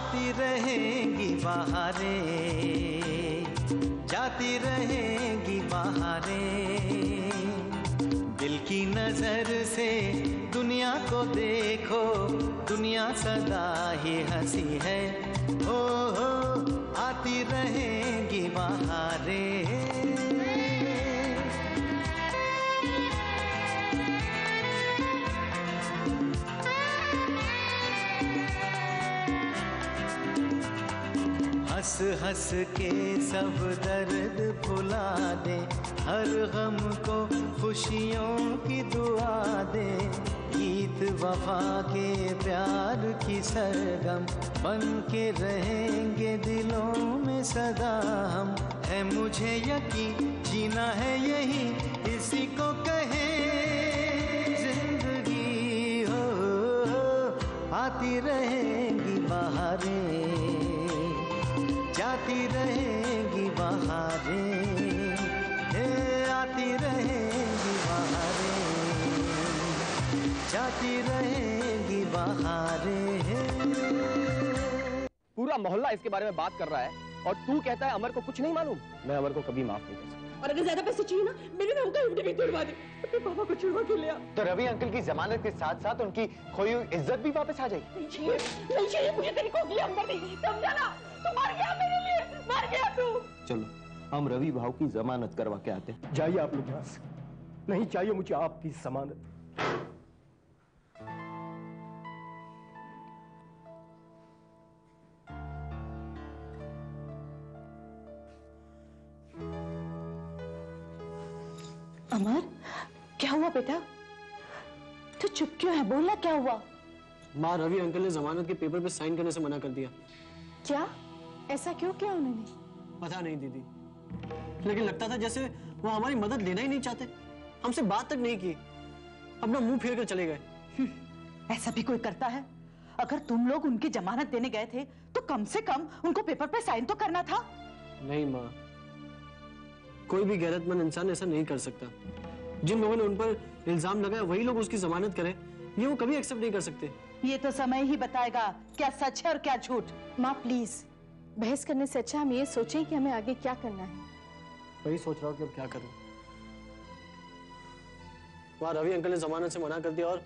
आती रहेंगी बहारें, जाती रहेंगी बहारें। दिल की नजर से दुनिया को देखो, दुनिया सदा ही हंसी है। हो आती रहेंगी बहारें। हंस हंस के सब दर्द भुला दे, हर गम को खुशियों की दुआ दे। ईद वफा के प्यार की सरगम बन के रहेंगे दिलों में सदा हम। है मुझे यकीन जीना है यही, इसी को कहे जिंदगी। हो आती रहेंगी बहारें, जाती रहेंगी बहारें। आती रहेंगी बहारें, जाती रहेंगी बहारें। पूरा मोहल्ला इसके बारे में बात कर रहा है और तू कहता है अमर को कुछ नहीं मालूम। मैं अमर को कभी माफ नहीं कर सकता। और अगर ज्यादा पैसे चाहिए ना, मेरे नाम का एफडी भी तोड़वा दे। अपने पापा को छुड़वा के ले आ। तो रवि अंकल की जमानत के साथ साथ उनकी खोई हुई इज्जत भी वापस आ जाएगी। नहीं चाहिए मुझे तेरी कोखली अंदर नहीं, समझा ना? तू मर गया मेरे लिए, मर गया तू। चलो हम रवि भाव की जमानत करवा के आते हैं। जाइए आप लोग यहाँ से, नहीं चाहिए मुझे आपकी जमानत। अमर, क्या हुआ बेटा? तू चुप क्यों है? बोलना क्या हुआ? माँ, रवि अंकल ने जमानत के पेपर पे साइन करने से मना कर दिया। क्या? ऐसा क्यों किया उन्होंने? पता नहीं दीदी, लेकिन लगता था जैसे वो हमारी मदद लेना ही नहीं चाहते। हमसे बात तक नहीं की, अपना मुंह फेर कर चले गए। ऐसा भी कोई करता है? अगर तुम लोग उनकी जमानत देने गए थे तो कम से कम उनको पेपर पे साइन तो करना था। नहीं माँ, कोई भी गैरतमंद इंसान ऐसा नहीं कर सकता। जिन लोगों ने उन पर इल्जाम लगाया वही लोग उसकी जमानत करें, ये वो कभी एक्सेप्ट नहीं कर सकते। ये तो समय ही बताएगा क्या सच है और क्या झूठ। माँ प्लीज, बहस करने से अच्छा हम ये सोचें कि हमें आगे क्या करना है। वही सोच रहा हूँ कि अब क्या करूं। वहाँ रवि अंकल ने जमानत से मना कर दिया और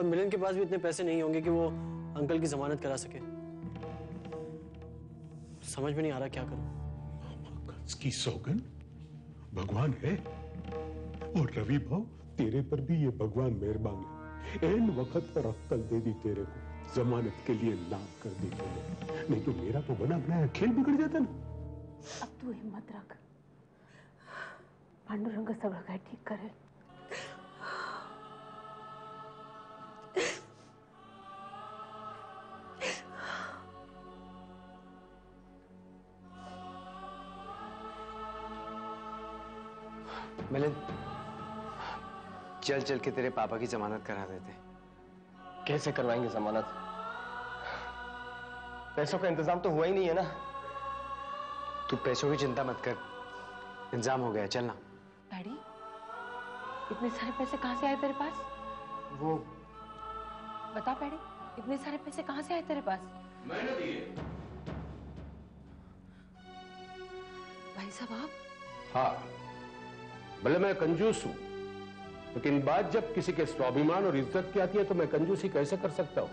मिलन के पास भी इतने पैसे नहीं होंगे कि वो अंकल की जमानत करा सके। समझ में नहीं आ रहा क्या करूं। की सौगन भगवान है और रवि भाव तेरे पर भी ये भगवान मेहरबान है। एन वक्त पर अक्कल दे दी तेरे को, जमानत के लिए नाम कर दी तूने, नहीं तो मेरा तो बना बनाया खेल बिगड़ जाता ना। अब तू हिम्मत रख, पांडुरंग सगळं काय ठीक करेल। मिलन, चल चल के तेरे पापा की जमानत करा देते। कैसे करवाएंगे जमानत? पैसों का इंतजाम तो हुआ ही नहीं है ना। तू पैसों की चिंता मत कर, इंतजाम हो गया, चलना। डैडी, इतने सारे पैसे कहाँ से आए तेरे पास? वो बता डैडी, इतने सारे पैसे कहाँ से आए तेरे पास? मैंने दिए। भाई साहब आप? हाँ, भले मैं कंजूस हूं, लेकिन बात जब किसी के स्वाभिमान और इज्जत की आती है तो मैं कंजूसी कैसे कर सकता हूं?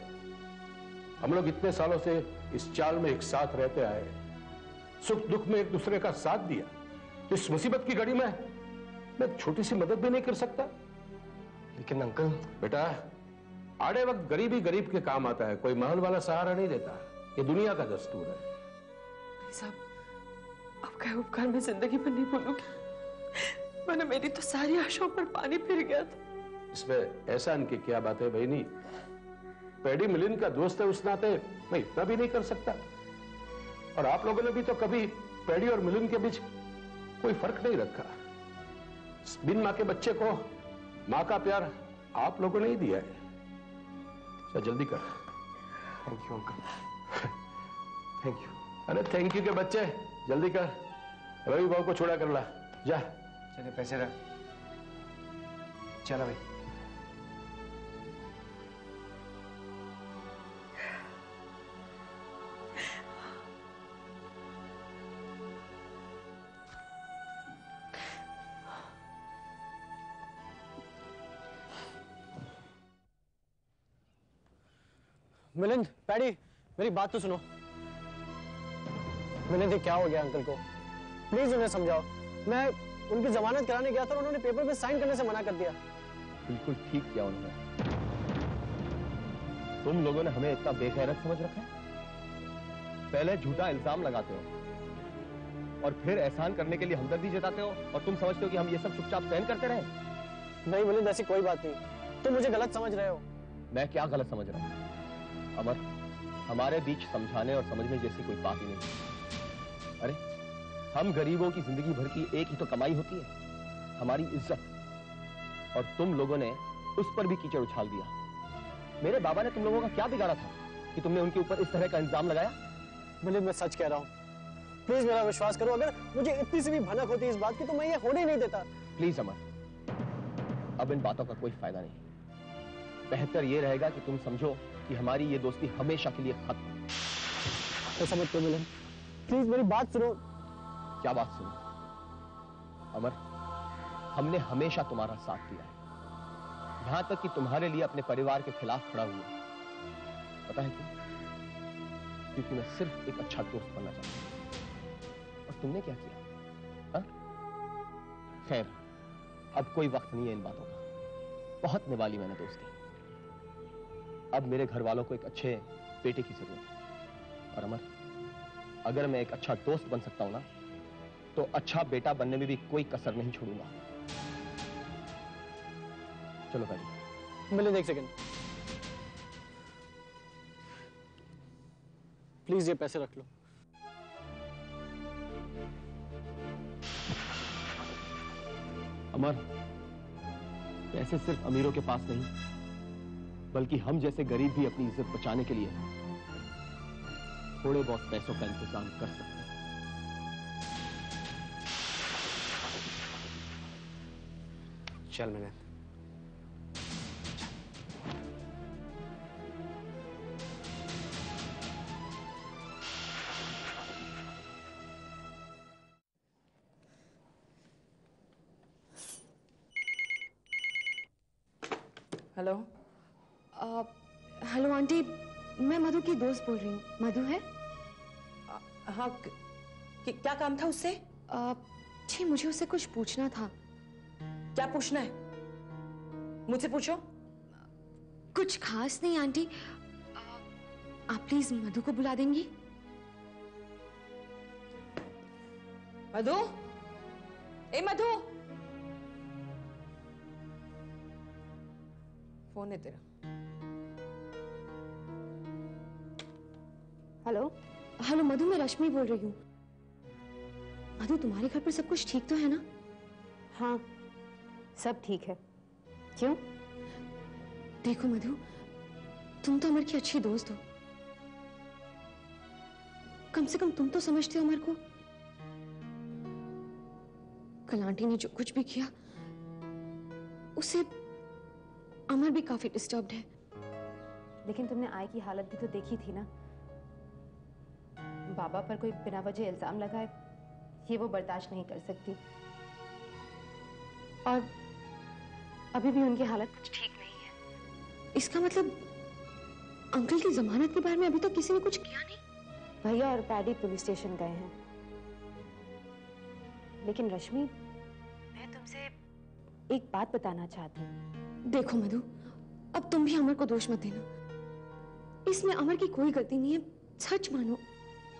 हम लोग इतने सालों से इस चाल में एक साथ रहते आए, सुख दुख में एक दूसरे का साथ दिया, तो इस मुसीबत की घड़ी में मैं छोटी सी मदद भी नहीं कर सकता? लेकिन अंकल। बेटा, आड़े वक्त गरीबी गरीब के काम आता है, कोई महल वाला सहारा नहीं देता। ये दुनिया का दस्तूर है। भाई साहब, आपका उपकार मैं जिंदगी भर नहीं भूलूंगी, वरना मेरी तो सारी आशाओं पर पानी फिर गया था। इसमें एहसान की क्या बात है बहनी? पैडी मिलिन का दोस्त है, उस नाते मैं इतना भी नहीं कर सकता। और आप लोगों ने भी तो कभी पैडी और मिलिन के बीच कोई फर्क नहीं रखा। बिन मां के बच्चे को मां का प्यार आप लोगों ने ही दिया है। चल जल्दी कर। Thank you uncle, thank you. अरे थैंक यू के बच्चे, जल्दी कर, रवि बाबू को छोड़ा कर ला, जा। चले पैसे रख, चलो भाई। मिलिंद, पैडी, मेरी बात तो सुनो। मिलिंद, क्या हो गया अंकल को? प्लीज उन्हें समझाओ। मैं उनकी जमानत कराने गया था और उन्होंने पेपर पे साइन करने से मना कर दिया। बिल्कुल ठीक किया उन्होंने। तुम लोगों ने हमें इतना बेगैरत समझ रखा है। पहले झूठा इल्जाम लगाते हो और फिर एहसान करने के लिए हमदर्दी जताते हो, और तुम समझते हो कि हम ये सब चुपचाप सहन करते रहे। नहीं मिलिंद, ऐसी कोई बात नहीं, तुम मुझे गलत समझ रहे हो। मैं क्या गलत समझ रहा हूं? अमर, हमारे बीच समझाने और समझने जैसी कोई बात ही नहीं। अरे हम गरीबों की जिंदगी भर की एक ही तो कमाई होती है, हमारी इज्जत। और तुम लोगों ने उस पर भी कीचड़ उछाल दिया। मेरे बाबा ने तुम लोगों का क्या बिगाड़ा था कि तुमने उनके ऊपर इस तरह का इल्जाम लगाया? मिलिंद, मैं सच कह रहा हूँ, प्लीज मेरा विश्वास करो। अगर मुझे इतनी सी भी भनक होती इस बात की तो मैं ये होने ही नहीं देता। प्लीज अमर, अब इन बातों का कोई फायदा नहीं। बेहतर ये रहेगा कि तुम समझो कि हमारी ये दोस्ती हमेशा के लिए खत्म। ऐसा मत करो मिलिंद, प्लीज मेरी बात सुनो। क्या बात सुनो? अमर, हमने हमेशा तुम्हारा साथ दिया है, यहां तक कि तुम्हारे लिए अपने परिवार के खिलाफ खड़ा हुआ। पता है क्यों? क्योंकि मैं सिर्फ एक अच्छा दोस्त बनना चाहता हूं। और तुमने क्या किया? हा? खैर, अब कोई वक्त नहीं है इन बातों का। बहुत निभाली मैंने दोस्ती। अब मेरे घर वालों को एक अच्छे बेटे की जरूरत है। और अमर, अगर मैं एक अच्छा दोस्त बन सकता हूं ना, तो अच्छा बेटा बनने में भी कोई कसर नहीं छोड़ूंगा। चलो भाई। मिलिंद, एक सेकंड, प्लीज ये पैसे रख लो। अमर, पैसे सिर्फ अमीरों के पास नहीं, बल्कि हम जैसे गरीब भी अपनी इज्जत बचाने के लिए थोड़े बहुत पैसों का इंतजाम कर सकते हैं। चल मिलिंद। हेलो। हेलो आंटी, मैं मधु की दोस्त बोल रही हूँ। मधु है? हाँ, क्या काम था उससे? जी मुझे उससे कुछ पूछना था। क्या पूछना है? मुझसे पूछो। कुछ खास नहीं आंटी, आप प्लीज मधु को बुला देंगी? मधु, ए मधु, फोन है तेरा। हेलो। हेलो मधु, मैं रश्मि बोल रही हूँ। मधु, तुम्हारे घर पर सब कुछ ठीक तो है ना? हाँ, सब ठीक है। क्यों? देखो मधु, तुम तो अमर की अच्छी दोस्त हो। कम से कम तुम तो समझते हो अमर को। कल आंटी ने जो कुछ भी किया, उससे अमर भी काफी डिस्टर्ब्ड है। लेकिन तुमने आय की हालत भी तो देखी थी ना। बाबा पर कोई बिना वजह इल्जाम लगाए, ये वो बर्दाश्त नहीं कर सकती। और अभी भी उनकी हालत कुछ ठीक नहीं है। इसका मतलब अंकल की जमानत के बारे में अभी तक किसी ने कुछ किया नहीं? भैया और पैडी पुलिस स्टेशन गए हैं। लेकिन रश्मि, मैं तुमसे एक बात बताना चाहती हूँ। देखो मधु, अब तुम भी अमर को दोष मत देना। इसमें अमर की कोई गलती नहीं है, सच मानो।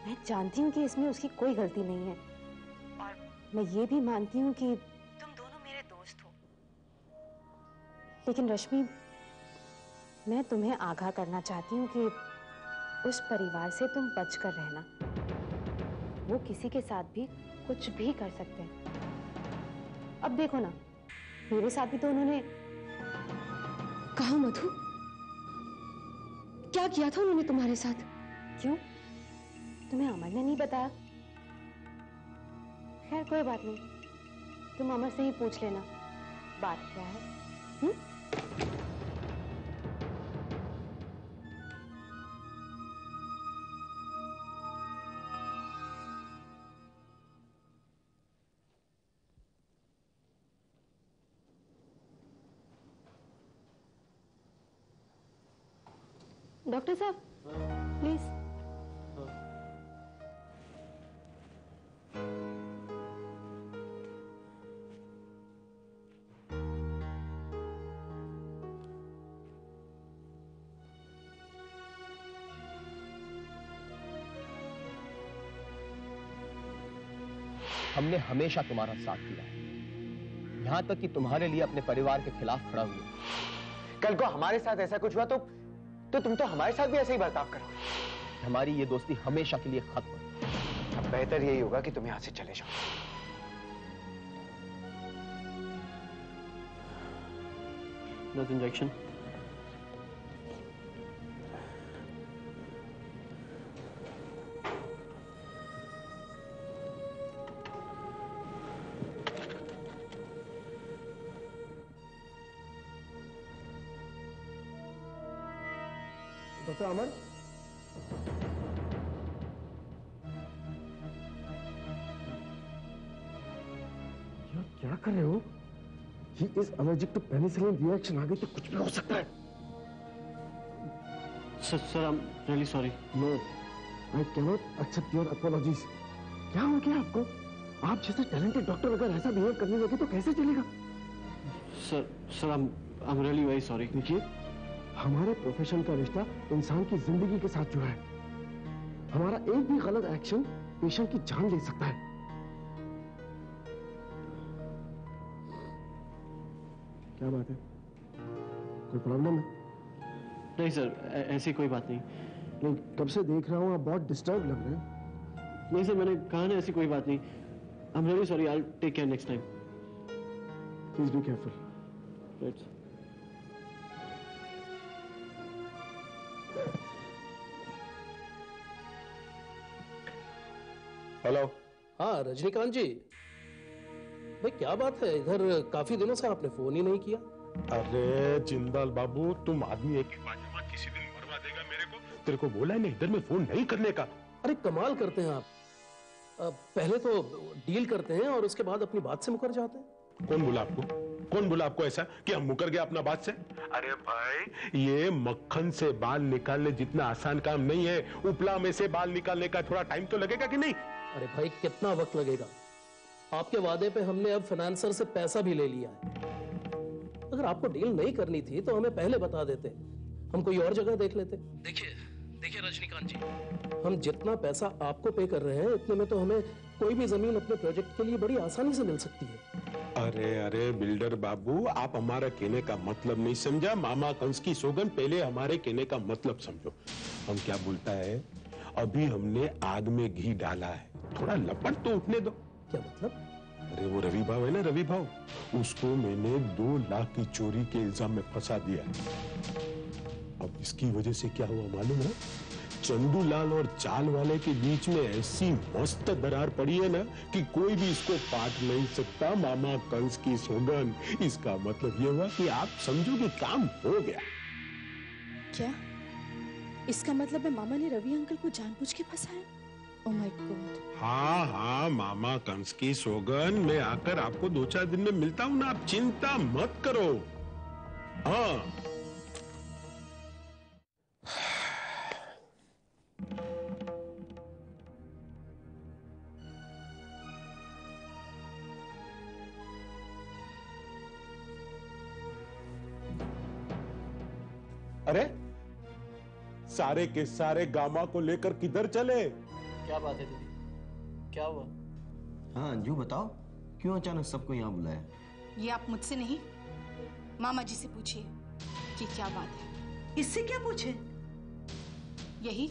मैं जानती हूँ कि इसमें उसकी कोई गलती नहीं है, और मैं ये भी मानती हूँ कि तुम दोनों मेरे दोस्त हो। लेकिन रश्मि, मैं तुम्हें आगाह करना चाहती हूँ कि उस परिवार से तुम बचकर रहना। वो किसी के साथ भी कुछ भी कर सकते हैं। अब देखो ना, मेरे साथ भी तो उन्होंने। कहो मधु, क्या किया था उन्होंने तुम्हारे साथ? क्यों, तुम्हें अमर ने नहीं बताया? खैर कोई बात नहीं, तुम अमर से ही पूछ लेना बात क्या है। डॉक्टर साहब प्लीज। हमने हमेशा तुम्हारा साथ दिया है, यहां तक कि तुम्हारे लिए अपने परिवार के खिलाफ खड़ा हुआ। कल को हमारे साथ ऐसा कुछ हुआ तो तुम तो हमारे साथ भी ऐसे ही बर्ताव करोगे। हमारी ये दोस्ती हमेशा के लिए खत्म। अब बेहतर यही होगा कि तुम यहां से चले जाओ। That injection. डॉक्टर अमर, क्या कर रहे हो? He is allergic to penicillin reaction। आगे तो कुछ भी हो सकता है। Sir I'm really sorry। No, I cannot accept your apologies। क्या हो गया आपको? आप जैसे टैलेंटेड डॉक्टर अगर ऐसा बिहेव करने लगे तो कैसे चलेगा? Sir I'm really very sorry। देखिए, हमारे प्रोफेशन का रिश्ता इंसान की जिंदगी के साथ जुड़ा है। हमारा एक भी गलत एक्शन पेशेंट की जान ले सकता है। क्या बात है? कोई प्रॉब्लम है? नहीं सर, ऐसी कोई बात नहीं। नहीं, कब से देख रहा हूँ आप बहुत डिस्टर्ब लग रहे हैं। नहीं सर, मैंने कहा ना ऐसी कोई बात नहीं। I'm really sorry। I'll take care next time। Please be careful। Right। Hello. हाँ रजनीकांत जी, भाई क्या बात है, इधर काफी दिनों से आपने फोन ही नहीं किया। अरे जिंदाल बाबू, तुम आदमी एक पाजामा किसी दिन मरवा देगा मेरे को। तेरे को बोला है ना इधर में फोन नहीं करने का। अरे कमाल करते हैं आप। पहले तो डील करते हैं और उसके बाद अपनी बात से मुकर जाते हैं। कौन बोला आपको? कौन बोला आपको ऐसा कि हम मुकर गए अपना बात से? अरे भाई, ये मक्खन से बाल निकालने जितना आसान काम नहीं है। उपला में से बाल निकालने का थोड़ा टाइम तो लगेगा कि नहीं? अरे भाई कितना वक्त लगेगा? आपके वादे पे हमने अब फाइनेंसर से पैसा भी ले लिया है। अगर आपको डील नहीं करनी थी तो हमें पहले बता देते, हम कोई और जगह देख लेते। देखिए रजनीकांत जी, हम जितना पैसा आपको पे कर रहे हैं इतने में तो हमें कोई भी जमीन अपने प्रोजेक्ट के लिए बड़ी आसानी से मिल सकती है। अरे बिल्डर बाबू, आप हमारा कहने का मतलब नहीं समझा। मामा कंस की सौगन, पहले हमारे कहने का मतलब समझो। हम क्या बोलता है, अभी हमने आग में घी डाला है, थोड़ा लपट तो उठने दो। क्या मतलब? अरे वो रवि भाव है ना, रवि भाव, उसको मैंने 2 लाख की चोरी के इल्जाम में फंसा दिया। अब इसकी वजह से क्या हुआ मालूम है? चंदूलाल और चाल वाले के बीच में ऐसी मस्त दरार पड़ी है ना कि कोई भी इसको पाट नहीं सकता। मामा कंस की सौगन। इसका मतलब ये हुआ कि आप समझो कि काम हो गया। क्या इसका मतलब है मामा ने रवि अंकल को जानबूझ के फंसाया? Oh my God. हाँ, मामा कंस की सौगन, मैं आकर आपको 2-4 दिन में मिलता हूं ना, आप चिंता मत करो। हाँ। अरे सारे के सारे गामा को लेकर किधर चले? क्या बात है दीदी, क्या हुआ? हाँ अंजू बताओ, क्यों अचानक सबको यहाँ बुलाया? ये आप मुझसे नहीं, मामा जी से पूछिए कि क्या बात है। इससे क्या पूछे? यही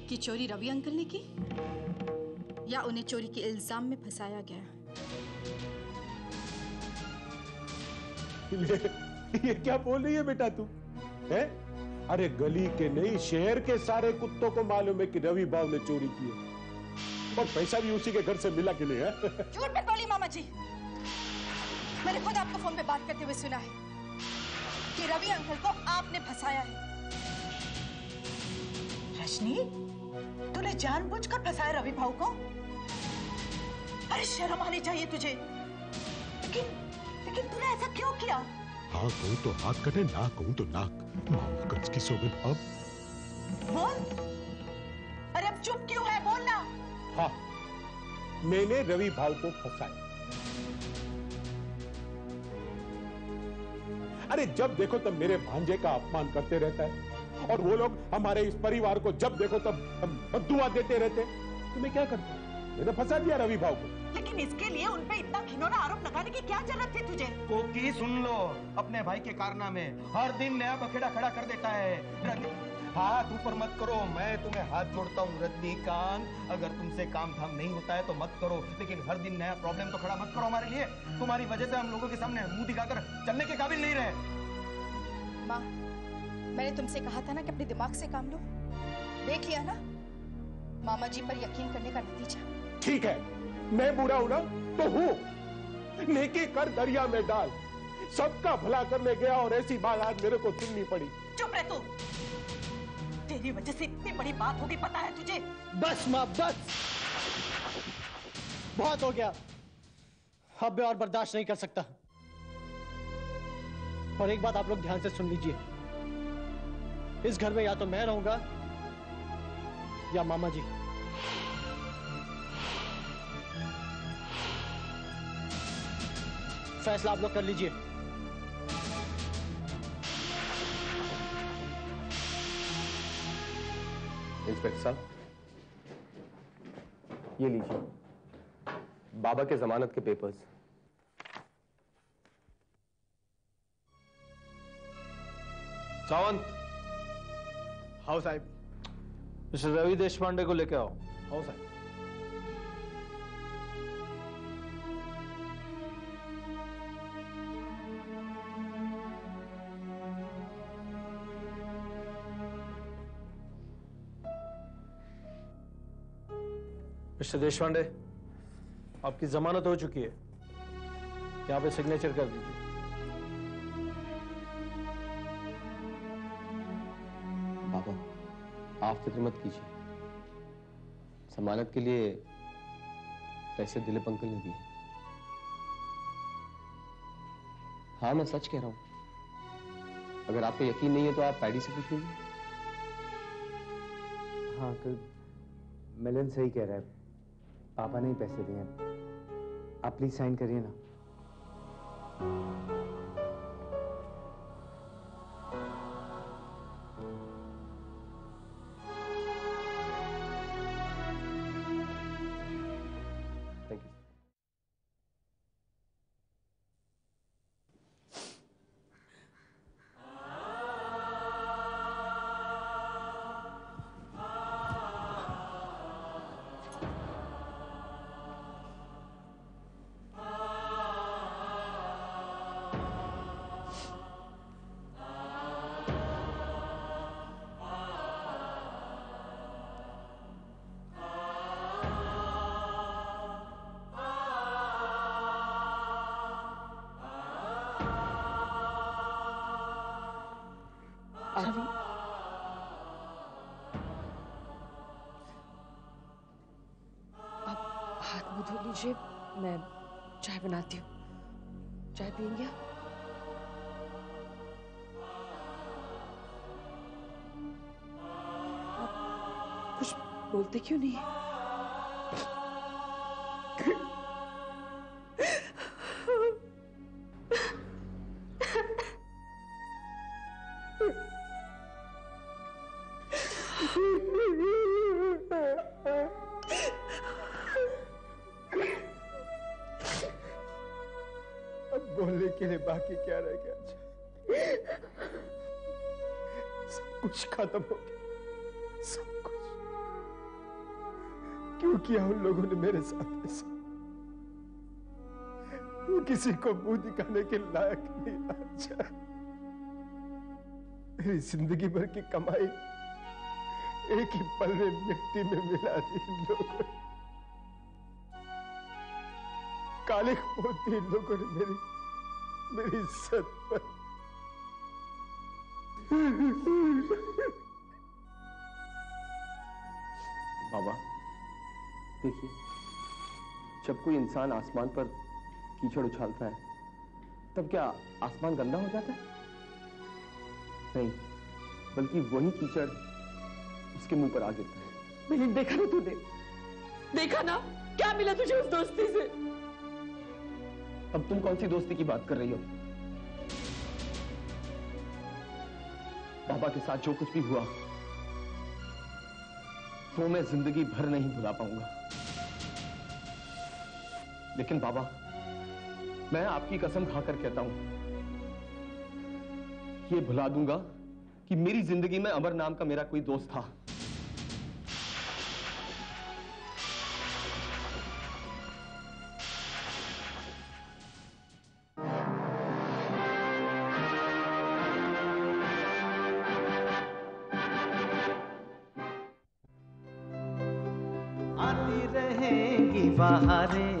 कि चोरी रवि अंकल ने की या उन्हें चोरी के इल्जाम में फंसाया गया। ये क्या बोल रही है बेटा तू? है? अरे गली के नहीं, शहर के सारे कुत्तों को मालूम है कि रवि भाव ने चोरी की है, और पैसा भी उसी के घर से मिला कि नहीं है? झूठ मत बोलिए मामा जी, मैंने खुद आपको फोन पे बात करते हुए सुना है कि रवि अंकल को आपने फंसाया है। रजनी, तूने जानबूझकर फंसाया रवि भाव को? अरे शर्म आनी चाहिए तुझे। लेकिन तूने ऐसा क्यों किया? हाँ कहूं तो हाथ कटे, ना कहूं तो नाक। गज की सोबत अब बोल। अरे अब चुप क्यों है, बोलना। हाँ, मैंने रवि भाव को फंसाया। अरे जब देखो तब मेरे भांजे का अपमान करते रहता है और वो लोग हमारे इस परिवार को जब देखो तब बद्दुआ देते रहते। तो मैं क्या करता? मैंने फंसा दिया रवि भाव को। लेकिन इसके लिए उन पे इतना घिनौना आरोप लगाने की क्या जरूरत थी तुझे? कोकी सुन लो, अपने भाई के कारनामे हर दिन नया बखेड़ा खड़ा कर देता है। हाथ ऊपर मत करो, मैं तुम्हें हाथ जोड़ता हूँ रजनीकांत। अगर तुमसे काम धाम नहीं होता है तो मत करो, लेकिन हर दिन नया प्रॉब्लम तो खड़ा मत करो हमारे लिए। तुम्हारी वजह से हम लोगों के सामने मुंह दिखाकर चलने के काबिल नहीं रहे। माँ, मैंने तुमसे कहा था ना कि अपने दिमाग से काम लो। देख लिया ना मामा जी पर यकीन करने का नतीजा। ठीक है, मैं बुरा हूं ना तो हूं। नेकी कर दरिया में डाल, सबका भला करने गया और ऐसी बात आज मेरे को सुननी पड़ी। चुप रह तू। तेरी वजह से इतनी बड़ी बात होगी, पता है तुझे? बस माँ, बस। बहुत हो गया, अब मैं और बर्दाश्त नहीं कर सकता। और एक बात आप लोग ध्यान से सुन लीजिए, इस घर में या तो मैं रहूंगा या मामा जी। फैसला आप लोग कर लीजिए। इंस्पेक्टर साहब, ये लीजिए बाबा के जमानत के पेपर्स। सावंत। हाँ साहब। मिस्टर रवि देशपांडे को लेके आओ। हाँ साहब। मिस्टर देशपांडे, आपकी जमानत हो चुकी है, यहां पे सिग्नेचर कर दीजिए। बाबा, आप फिक्र मत कीजिए, जमानत के लिए पैसे दिलीप अंकल ने दिए। हाँ, मैं सच कह रहा हूं। अगर आपको यकीन नहीं है तो आप पैडी से पूछ लीजिए। हाँ अंकल, मिलन सही कह रहा है, पापा ने ही पैसे दिए हैं। आप प्लीज साइन करिए ना। Thank you. रवि, आप हाथ मुंह धो लीजिए, मैं चाय बनाती हूँ। चाय पियेंगे आप? आप कुछ बोलते क्यों नहीं? बोलने के लिए बाकी क्या रह गया? सब कुछ खत्म हो गया, सब कुछ। क्यों किया उन लोगों ने मेरे साथ ऐसा? वो किसी को मुंह दिखाने के लायक नहीं बचा। मेरी जिंदगी भर की कमाई एक ही पल में मिट्टी में मिला दी इन लोगों ने। काले पोती इन लोगों ने मेरी इज्जत पर। बाबा देखिए, जब कोई इंसान आसमान पर कीचड़ उछालता है तब क्या आसमान गंदा हो जाता है? नहीं, बल्कि वही कीचड़ उसके मुंह पर आ गिरता है। मिलिंद, देखा ना तूने, देखा ना क्या मिला तुझे उस दोस्ती से? अब तुम कौन सी दोस्ती की बात कर रही हो? बाबा के साथ जो कुछ भी हुआ वो मैं जिंदगी भर नहीं भुला पाऊंगा। लेकिन बाबा, मैं आपकी कसम खाकर कहता हूं, ये भुला दूंगा कि मेरी जिंदगी में अमर नाम का मेरा कोई दोस्त था। आती रहेंगी बहारें,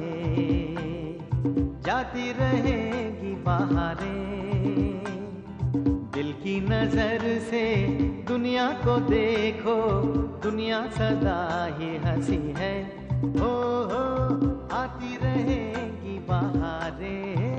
जाती रहेंगी बहारें, दिल की नजर से दुनिया को देखो, दुनिया सदा ही हंसी है। हो आती रहेंगी बहारें।